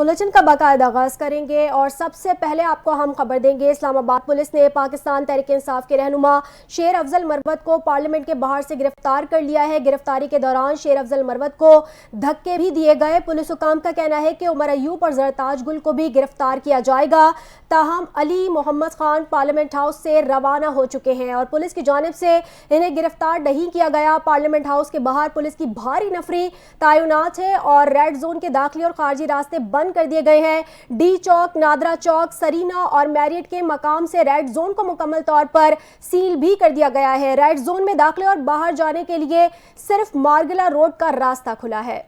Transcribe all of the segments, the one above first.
Bulletin کا باقاعدہ آغاز کریں گے اور سب سے پہلے آپ کو ہم خبر دیں گے اسلام آباد پولیس نے پاکستان تحریک انصاف کے رہنما شیر افضل مروت کو پارلیمنٹ کے باہر سے گرفتار کر لیا ہے۔ گرفتاری کے دوران شیر افضل مروت کو دھکے بھی دیے گئے۔ پولیس حکام کا کہنا ہے کہ عمر ایوب اور زرتاج گل کو بھی گرفتار کیا جائے گا، تاہم علی محمد خان پارلیمنٹ ہاؤس سے روانہ ہو چکے ہیں اور پولیس کی جانب سے انہیں گرفتار نہیں کیا گیا۔ پارلیمنٹ ہاؤس کے باہر پولیس کی بھاری نفری تعینات ہے اور ریڈ زون کے داخلی اور خارجی راستے بند کر دیے گئے ہیں۔ ڈی چوک، نادرا چوک، سرینا اور میریٹ کے مقام سے ریڈ زون کو مکمل طور پر سیل بھی کر دیا گیا ہے۔ ریڈ زون میں داخلے اور باہر جانے کے لیے صرف مارگلا روڈ کا راستہ کھلا ہے۔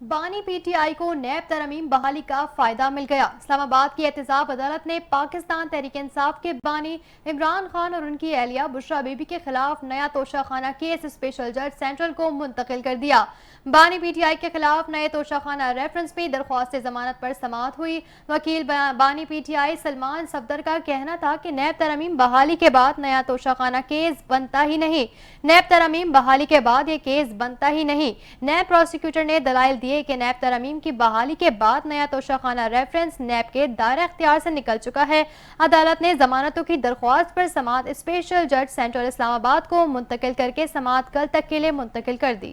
بانی پی ٹی آئی کو نیب ترمیم بحالی کا فائدہ مل گیا۔ اسلام آباد کی احتساب عدالت نے پاکستان تحریک انصاف کے بانی عمران خان اور ان کی اہلیہ بشرا بی بی کے خلاف نیا توشہ خانہ کیس اسپیشل جج سینٹرل کو منتقل کر دیا۔ بانی پی ٹی آئی کے خلاف نئے توشہ خانہ ریفرنس میں درخواست ضمانت پر سماعت ہوئی۔ وکیل بانی P T I Salman Safdar کا کہنا تھا کہ نیب ترمیم بحالی کے بعد نیا توشہ خانہ کیس بنتا ہی نہیں۔ نیب ترمیم بحالی کے بعد یہ کیس بنتا ہی نہیں۔ نیب پروسیکیوٹر نے دلائل دیے کہ نیب ترمیم کی بحالی کے بعد نیا توشہ خانہ ریفرنس نیب کے دائرہ اختیار سے نکل چکا ہے۔ عدالت نے ضمانتوں کی درخواست پر سماعت اسپیشل جج سینٹرل اسلام آباد کو منتقل کر کے سماعت کل تک کے لیے منتقل کر دی۔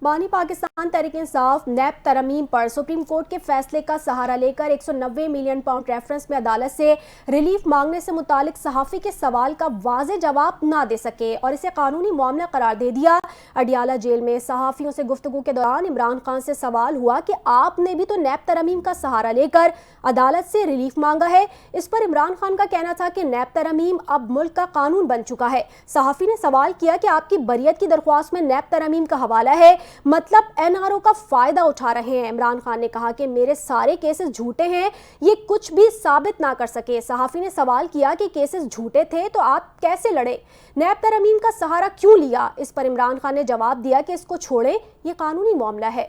بانی پاکستان تحریک انصاف نیب ترمیم پر سپریم کورٹ کے فیصلے کا سہارا لے کر 190 ملین پاؤنڈ ریفرنس میں عدالت سے ریلیف مانگنے سے متعلق صحافی کے سوال کا واضح جواب نہ دے سکے اور اسے قانونی معاملہ قرار دے دیا۔ اڈیالہ جیل میں صحافیوں سے گفتگو کے دوران عمران خان سے سوال ہوا کہ آپ نے بھی تو نیب ترمیم کا سہارا لے کر عدالت سے ریلیف مانگا ہے۔ اس پر عمران خان کا کہنا تھا کہ نیب ترمیم اب ملک کا قانون بن چکا ہے۔ صحافی نے سوال کیا کہ آپ کی بریت کی درخواست میں نیب ترمیم کا حوالہ ہے، مطلب این آر او کا فائدہ اٹھا رہے ہیں۔ عمران خان نے کہا کہ میرے سارے کیسز جھوٹے ہیں، یہ کچھ بھی ثابت نہ کر سکے۔ صحافی نے سوال کیا کہ کیسز جھوٹے تھے تو آپ کیسے لڑے، نیب ترمیم کا سہارا کیوں لیا؟ اس پر عمران خان نے جواب دیا کہ اس کو چھوڑیں، یہ قانونی معاملہ ہے۔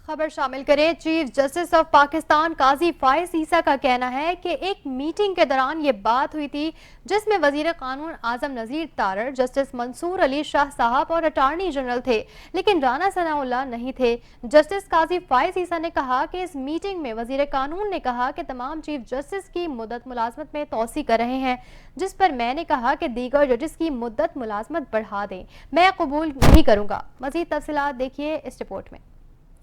خبر شامل کریں۔ چیف جسٹس آف پاکستان قاضی فائز عیسیٰ کا کہنا ہے کہ ایک میٹنگ کے دوران یہ بات ہوئی تھی جس میں وزیر قانون اعظم نذیر تارڑ، جسٹس منصور علی شاہ صاحب اور اٹارنی جنرل تھے، لیکن رانا ثناء اللہ نہیں تھے۔ جسٹس قاضی فائز عیسیٰ نے کہا کہ اس میٹنگ میں وزیر قانون نے کہا کہ تمام چیف جسٹس کی مدت ملازمت میں توسیع کر رہے ہیں، جس پر میں نے کہا کہ دیگر ججز کی مدت ملازمت بڑھا دیں، میں قبول نہیں کروں گا۔ مزید تفصیلات دیکھیے اس رپورٹ میں۔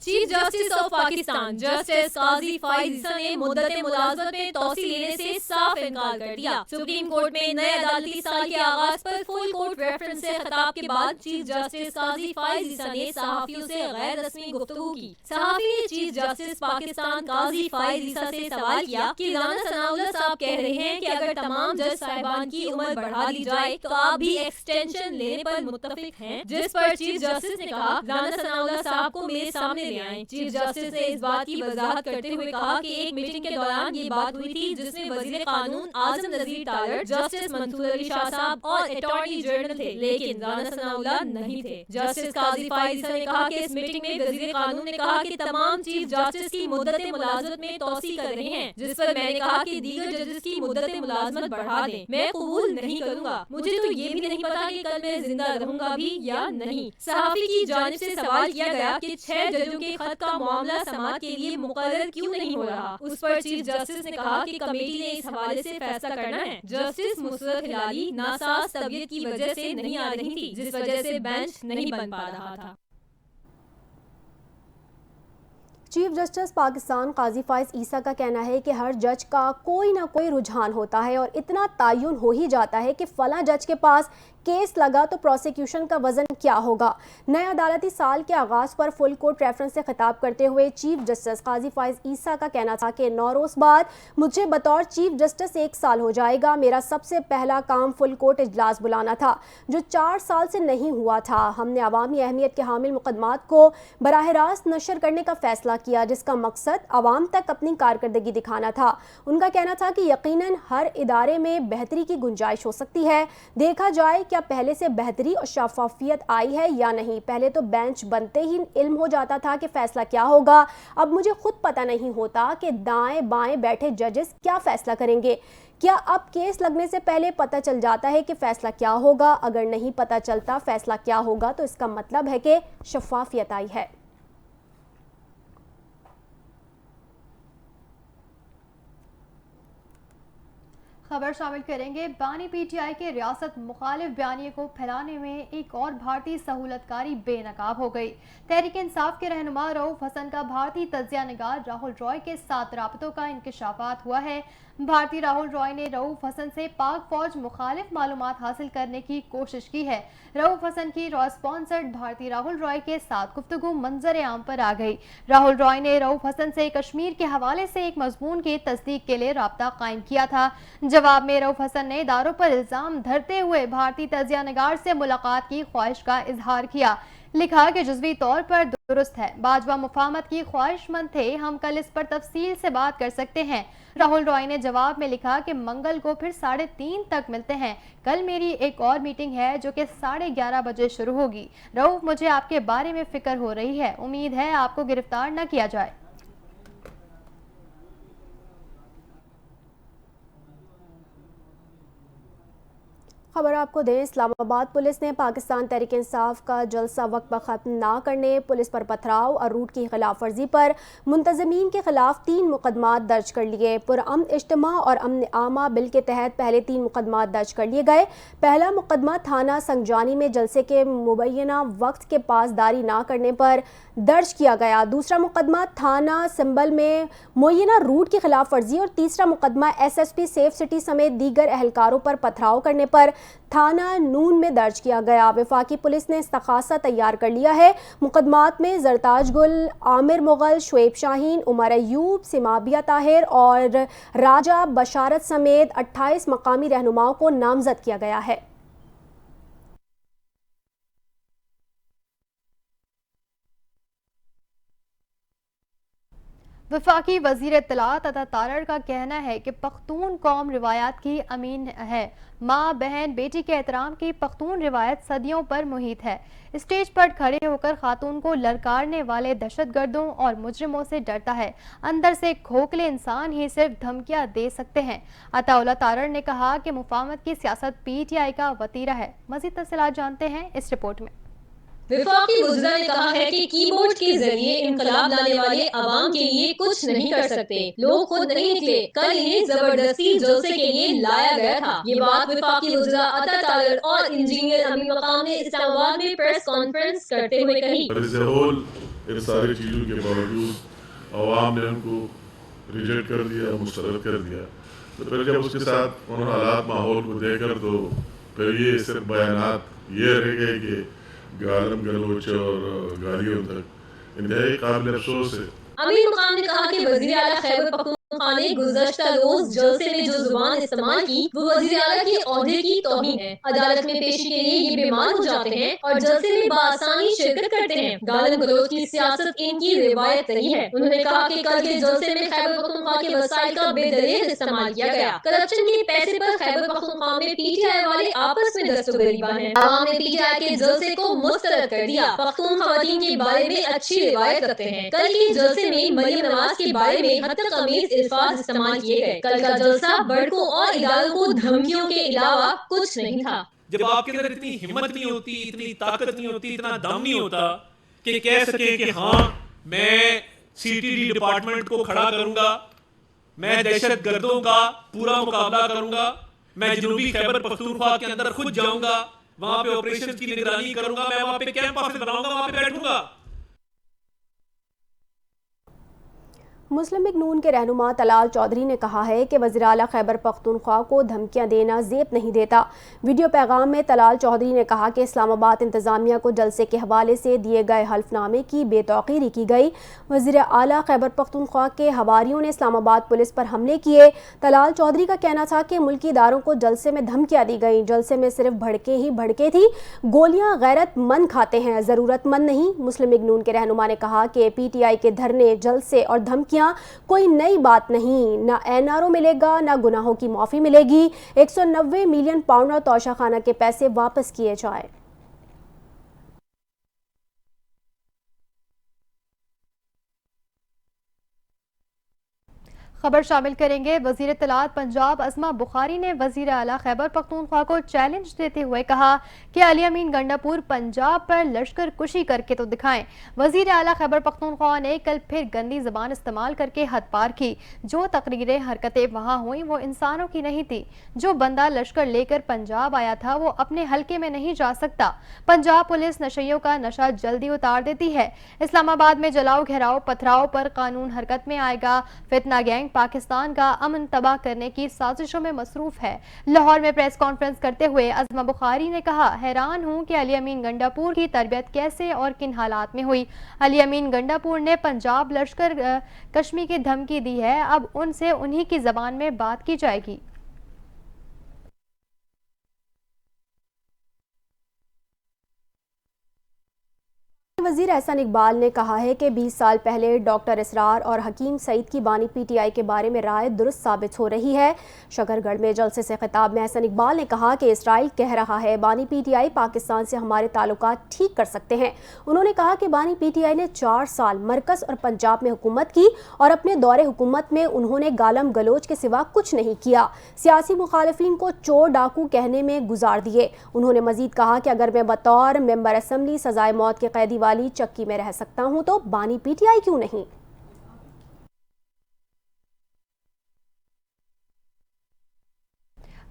Chief justice of Pakistan justice قاضی فائز عیسیٰ نے مدت ملازمت میں توسیع لینے سے صاف انکار کر دیا۔ سپریم کورٹ میں نئے عدالتی سال کے آغاز پر فل کورٹ ریفرنس سے خطاب کے بعد چیف جسٹس قاضی فائز عیسیٰ نے صحافیوں سے غیر رسمی گفتگو کی۔ صحافی نے چیف جسٹس پاکستان قاضی فائز عیسیٰ سے سوال کیا کہ رانا ثناء اللہ صاحب کہہ رہے ہیں کہ اگر تمام جج صاحبان کی عمر بڑھا دی جائے تو آپ بھی ایکسٹینشن لینے پر متفق ہیں، جس پر چیف جسٹس نے کہا رانا ثناء اللہ صاحب کو میرے سامنے آئیں۔ چیف جسٹس نے اس بات کی وضاحت کرتے ہوئے کہا کہ ایک میٹنگ کے دوران یہ بات ہوئی تھی جس میں وزیر قانون اعظم نذیر تارڑ، جسٹس منصور علی شاہ صاحب اور اٹارنی جنرل تھے، لیکن رانا ثناء اللہ نہیں تھے۔ جسٹس قاضی فائز عیسیٰ نے کہا کہ اس میٹنگ میں وزیر قانون نے کہا کہ تمام چیف جسٹس کی مدت ملازمت میں توسیع کر رہے ہیں، جس پر میں نے کہا کہ دیگر ججز کی مدت ملازمت بڑھا دیں، میں قبول نہیں کروں گا۔ مجھے تو یہ بھی نہیں پتا کہ کل میں زندہ رہوں گا بھی یا نہیں۔ صحافی کی جانب سے سوال کیا گیا کہ 6 ججوں کے خط کا معاملہ سماعت کے لیے مقرر کیوں نہیں ہو رہا۔ اس پر چیف جسٹس نے کہا کہ کمیٹی نے اس حوالے سے فیصلہ کرنا ہے۔ جسٹس مسرت ہلالی ناساز طبیعت کی وجہ سے نہیں آ رہی تھی، جس وجہ سے بینچ نہیں بن پا رہا تھا۔ چیف جسٹس پاکستان قاضی فائز عیسیٰ کا کہنا ہے کہ ہر جج کا کوئی نہ کوئی رجحان ہوتا ہے اور اتنا تعین ہو ہی جاتا ہے کہ فلاں جج کے پاس کیس لگا تو پروسیکیوشن کا وزن کیا ہوگا۔ نئے عدالتی سال کے آغاز پر فل کورٹ ریفرنس سے خطاب کرتے ہوئے چیف جسٹس قاضی فائز عیسیٰ کا کہنا تھا کہ 9 روز بعد مجھے بطور چیف جسٹس 1 سال ہو جائے گا۔ میرا سب سے پہلا کام فل کورٹ اجلاس بلانا تھا جو 4 سال سے نہیں ہوا تھا۔ ہم نے عوامی اہمیت کے حامل مقدمات کو براہ راست نشر کرنے کا فیصلہ کیا جس کا مقصد عوام تک اپنی کارکردگی دکھانا تھا۔ ان کا کہنا تھا کہ یقیناً ہر ادارے میں بہتری کی گنجائش ہو سکتی ہے، دیکھا جائے کیا پہلے سے بہتری اور شفافیت آئی ہے یا نہیں؟ پہلے تو بینچ بنتے ہی علم ہو جاتا تھا کہ فیصلہ کیا ہوگا، اب مجھے خود پتہ نہیں ہوتا کہ دائیں بائیں بیٹھے ججز کیا فیصلہ کریں گے۔ کیا اب کیس لگنے سے پہلے پتہ چل جاتا ہے کہ فیصلہ کیا ہوگا؟ اگر نہیں پتہ چلتا فیصلہ کیا ہوگا تو اس کا مطلب ہے کہ شفافیت آئی ہے۔ خبر شامل کریں گے۔ بانی پی ٹی آئی کے ریاست مخالف بیانیے کو پھیلانے میں ایک اور بھارتی سہولت کاری بے نقاب ہو گئی۔ تحریک انصاف کے رہنما رؤف حسن کا بھارتی تجزیہ نگار راہل رائے کے ساتھ رابطوں کا انکشافات ہوا ہے۔ بھارتی راہل رائے نے رؤف حسن سے پاک فوج مخالف معلومات حاصل کرنے کی کوشش کی ہے۔ رؤف حسن کی را اسپانسرڈ بھارتی راہل رائے کے ساتھ گفتگو منظر عام پر آ گئی۔ راہل رائے نے رؤف حسن سے کشمیر کے حوالے سے ایک مضمون کی تصدیق کے لیے رابطہ قائم کیا تھا۔ جواب میں رؤف حسن نے اداروں پر الزام دھرتے ہوئے بھارتی تجزیہ نگار سے ملاقات کی خواہش کا اظہار کیا۔ لکھا کہ جزوی طور پر درست ہے، باجوہ مفاہمت کی خواہش مند تھے، ہم کل اس پر تفصیل سے بات کر سکتے ہیں۔ راہل رائے نے جواب میں لکھا کہ منگل کو پھر 3:30 تک ملتے ہیں، کل میری ایک اور میٹنگ ہے جو کہ 11:30 بجے شروع ہوگی۔ رؤف، مجھے آپ کے بارے میں فکر ہو رہی ہے، امید ہے آپ کو گرفتار نہ کیا جائے۔ خبر آپ کو دیں، اسلام آباد پولیس نے پاکستان تحریک انصاف کا جلسہ وقت پر ختم نہ کرنے، پولیس پر پتھراؤ اور روٹ کی خلاف ورزی پر منتظمین کے خلاف 3 مقدمات درج کر لیے۔ پرامن اجتماع اور امن عامہ بل کے تحت پہلے 3 مقدمات درج کر لیے گئے۔ پہلا مقدمہ تھانہ سنگجانی میں جلسے کے مبینہ وقت کے پاسداری نہ کرنے پر درج کیا گیا۔ دوسرا مقدمہ تھانہ سنبل میں معینہ روٹ کی خلاف ورزی اور تیسرا مقدمہ SSP سیف سٹی سمیت دیگر اہلکاروں پر پتھراؤ کرنے پر تھانہ نون میں درج کیا گیا۔ وفاقی پولیس نے استغاثہ تیار کر لیا ہے۔ مقدمات میں زرتاج گل، عامر مغل، شعیب شاہین، عمر ایوب، سمابیہ طاہر اور راجہ بشارت سمیت 28 مقامی رہنماؤں کو نامزد کیا گیا ہے۔ وفاقی وزیر اطلاعات عطا تارڑ کا کہنا ہے کہ پختون قوم روایات کی امین ہے۔ ماں، بہن، بیٹی کے احترام کی پختون روایت صدیوں پر محیط ہے۔ اسٹیج پر کھڑے ہو کر خاتون کو للکارنے والے دہشت گردوں اور مجرموں سے ڈرتا ہے۔ اندر سے کھوکھلے انسان ہی صرف دھمکیاں دے سکتے ہیں۔ عطا اللہ تارڑ نے کہا کہ مفاہمت کی سیاست PTI کا وتیرہ ہے۔ مزید تفصیلات جانتے ہیں اس رپورٹ میں۔ وفاقی وزراء نے کہا ہے کہ کی بورڈ کے ذریعے انقلاب لانے والے عوام کے لیے کچھ نہیں کر سکتے، لوگ خود نہیں نکلے، کل انہیں زبردستی جلسے کے لیے لایا گیا تھا۔ یہ بات وفاقی وزراء عطا تارڑ اور انجینئر امین مقام نے اسلام آباد میں پریس کانفرنس کرتے ہوئے کہی۔ ان ساری چیزوں کے باوجود عوام نے ان کو ریجیکٹ کر دیا، مسترد کر دیا، تو پھر جب اس کے ساتھ انہوں نے حالات ماحول کو دیکھ کر تو پھر یہ صرف بیانات یہ رہ گئے کہ گالم گلوچ اور گالیوں تک انتہائی قابل افسوس ہے۔ امین مقام نے کہا کہ وزیر اعلیٰ خیبر پختونخوا نے گزشتہ روز جلسے میں جو زبان استعمال کی وہ وزیر اعلیٰ کے عہدے کی توہین ہے۔ عدالت میں پیشی کے لیے یہ بیمار ہو جاتے ہیں اور جلسے میں بآسانی شرکت کرتے ہیں۔ گالم گلوچ کی سیاست ان کی روایت نہیں ہے۔ انہوں نے کہا کہ کل کے جلسے میں خیبر پختونخوا کے وسائل کا بے دریغ استعمال کیا گیا۔ کرپشن کے پیسے پر خیبر پختونخوا میں PTI والے آپس میں دستگریباں ہیں۔ عوام نے PTI کے جلسے کو مسترد کر دیا۔ پختون خواتین کے بارے میں اچھی روایت رکھتے ہیں۔ کل کے جلسے میں مریم نواز کے بارے میں حد تمیز الفاظ استعمال کیے گئے۔ کل کا جلسہ بڑکوں اور اداروں کو دھمکیوں کے علاوہ کچھ نہیں تھا۔ جب آپ کے اندر اتنی ہمت نہیں ہوتی، اتنی طاقت نہیں ہوتی، اتنا دم نہیں ہوتا کہ کہہ سکے کہ ہاں میں CTD ڈپارٹمنٹ کو کھڑا کروں گا، میں دہشت گردوں کا پورا مقابلہ کروں گا، میں جنوبی خیبر پختونخوا کے اندر خود جاؤں گا، وہاں پہ آپریشن کی نگرانی کروں گا، میں وہاں پہ کیمپ آفس بناؤں گا، وہاں پہ بیٹھوں گا۔ مسلم لیگ نون کے رہنما طلال چودھری نے کہا ہے کہ وزیر اعلیٰ خیبر پختونخوا کو دھمکیاں دینا زیب نہیں دیتا۔ ویڈیو پیغام میں طلال چودھری نے کہا کہ اسلام آباد انتظامیہ کو جلسے کے حوالے سے دیے گئے حلف نامے کی بے توقیری کی گئی۔ وزیر اعلیٰ خیبر پختونخوا کے حواریوں نے اسلام آباد پولیس پر حملے کیے۔ طلال چودھری کا کہنا تھا کہ ملکی اداروں کو جلسے میں دھمکیاں دی گئیں، جلسے میں صرف بھڑکے ہی بھڑکے تھی، گولیاں غیرت مند کھاتے ہیں، ضرورت مند نہیں۔ مسلم لیگ نون کے رہنما نے کہا کہ PTI کے دھرنے، جلسے اور دھمکیاں دیا کوئی نئی بات نہیں، نہ NRO ملے گا نہ گناہوں کی معافی ملے گی، 190 ملین پاؤنڈ اور توشہ خانہ کے پیسے واپس کیے جائیں۔ خبر شامل کریں گے۔ وزیر اطلاعات پنجاب عظمہ بخاری نے وزیر اعلیٰ خیبر پختونخوا کو چیلنج دیتے ہوئے کہا کہ علی امین گنڈاپور پنجاب پر لشکر کشی کر کے تو دکھائیں۔ وزیر اعلیٰ خیبر پختونخوا نے کل پھر گندی زبان استعمال کر کے حد پار کی۔ جو تقریریں حرکتیں وہاں ہوئیں وہ انسانوں کی نہیں تھی۔ جو بندہ لشکر لے کر پنجاب آیا تھا وہ اپنے حلقے میں نہیں جا سکتا۔ پنجاب پولیس نشیوں کا نشہ جلدی اتار دیتی ہے۔ اسلام آباد میں جلاؤ گھیراؤ پتھراؤ پر قانون حرکت میں آئے گا۔ فتنہ گینگ پاکستان کا امن تباہ کرنے کی سازشوں میں مصروف ہے۔ لاہور میں پریس کانفرنس کرتے ہوئے عظمہ بخاری نے کہا، حیران ہوں کہ علی امین گنڈاپور کی تربیت کیسے اور کن حالات میں ہوئی۔ علی امین گنڈاپور نے پنجاب لشکر کشمی کی دھمکی دی ہے، اب ان سے انہی کی زبان میں بات کی جائے گی۔ وزیر احسان اقبال نے کہا ہے کہ 20 سال پہلے ڈاکٹر اسرار اور حکیم سعید کی بانی PTI کے بارے میں رائے درست ثابت ہو رہی ہے۔ شکرگڑھ میں جلسے سے خطاب میں احسان اقبال نے کہا کہ اسرائیل کہہ رہا ہے بانی PTI پاکستان سے ہمارے تعلقات ٹھیک کر سکتے ہیں۔ انہوں نے کہا کہ بانی PTI نے 4 سال مرکز اور پنجاب میں حکومت کی اور اپنے دور حکومت میں انہوں نے گالم گلوچ کے سوا کچھ نہیں کیا، سیاسی مخالفین کو چور ڈاکو کہنے میں گزار دیے۔ انہوں نے مزید کہا کہ اگر میں بطور ممبر اسمبلی سزائے موت کے قیدی والی چکی میں رہ سکتا ہوں تو بانی PTI کیوں نہیں؟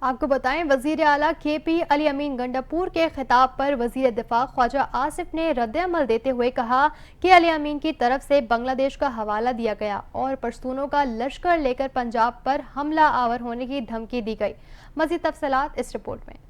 آپ کو بتائیں، وزیر اعلیٰ KP علی امین گنڈاپور کے خطاب پر وزیر دفاع خواجہ آصف نے رد عمل دیتے ہوئے کہا کہ علی امین کی طرف سے بنگلہ دیش کا حوالہ دیا گیا اور پشتونوں کا لشکر لے کر پنجاب پر حملہ آور ہونے کی دھمکی دی گئی۔ مزید تفصیلات اس رپورٹ میں۔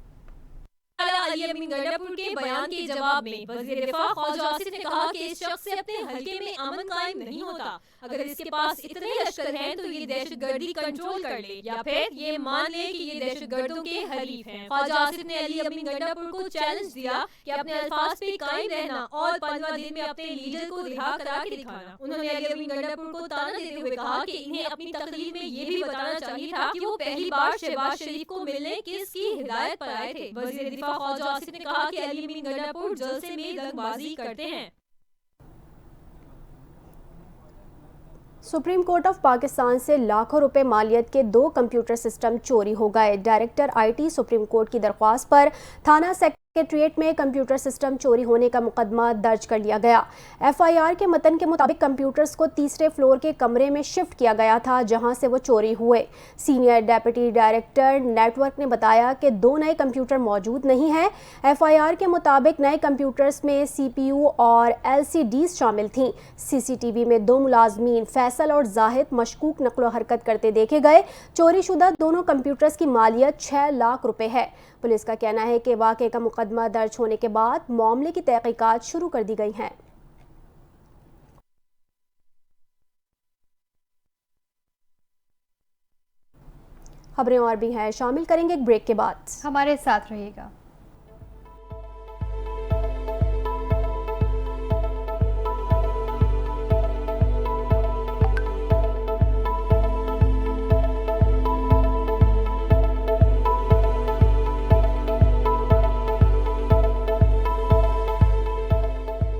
علی امین گنڈاپور کے بیان کے جواب میں وزیر دفاع خواجہ آصف نے کہا کہ اس شخص سے اپنے حلقے میں امن قائم نہیں ہوتا۔ اگر اس کے پاس اتنے لشکر ہیں تو یہ دہشت گردی کنٹرول کر لے یا پھر یہ مان لے کہ یہ دہشت گردوں کے حریف ہیں۔ خواجہ آصف نے علی امین گنڈاپور کو چیلنج دیا کہ اپنے الفاظ پہ قائم رہنا اور 15 دن میں اپنے لیڈر کو رہا کرا کے دکھانا۔ انہوں نے علی امین گنڈاپور کو تانا دیتے ہوئے کہا کہ انہیں اپنی تقریر میں یہ بھی بتانا چاہیے تھا کہ وہ پہلی بار شہباز شریف کو ملنے کس کی ہدایت پر آئے تھے۔ وزیر دفاع خواجہ آصف نے کہا کہ علی امین گنڈاپور جلسے میں دنگ بازی کرتے ہیں۔ سپریم کورٹ آف پاکستان سے لاکھوں روپے مالیت کے 2 کمپیوٹر سسٹم چوری ہو گئے۔ ڈائریکٹر IT سپریم کورٹ کی درخواست پر تھانہ سیکریٹریٹ میں کمپیوٹر سسٹم چوری ہونے کا مقدمہ درج کر لیا گیا۔ FIR کے متن کے مطابق کمپیوٹرز کو تیسرے فلور کے کمرے میں شفٹ کیا گیا تھا جہاں سے وہ چوری ہوئے۔ Senior deputy director network نے بتایا کہ 2 نئے کمپیوٹر موجود نہیں ہیں۔ FIR کے مطابق نئے کمپیوٹرز میں CPU اور LCDs شامل تھیں۔ CCTV میں 2 ملازمین فیصل اور زاہد مشکوک نقل و حرکت کرتے دیکھے گئے۔ چوری شدہ دونوں کمپیوٹرز کی مالیت 6 لاکھ روپے ہے۔ پولیس کا کہنا ہے کہ واقعے کا مقدمہ درج ہونے کے بعد معاملے کی تحقیقات شروع کر دی گئی ہیں۔ خبریں اور بھی ہیں، شامل کریں گے ایک بریک کے بعد۔ ہمارے ساتھ رہیے گا۔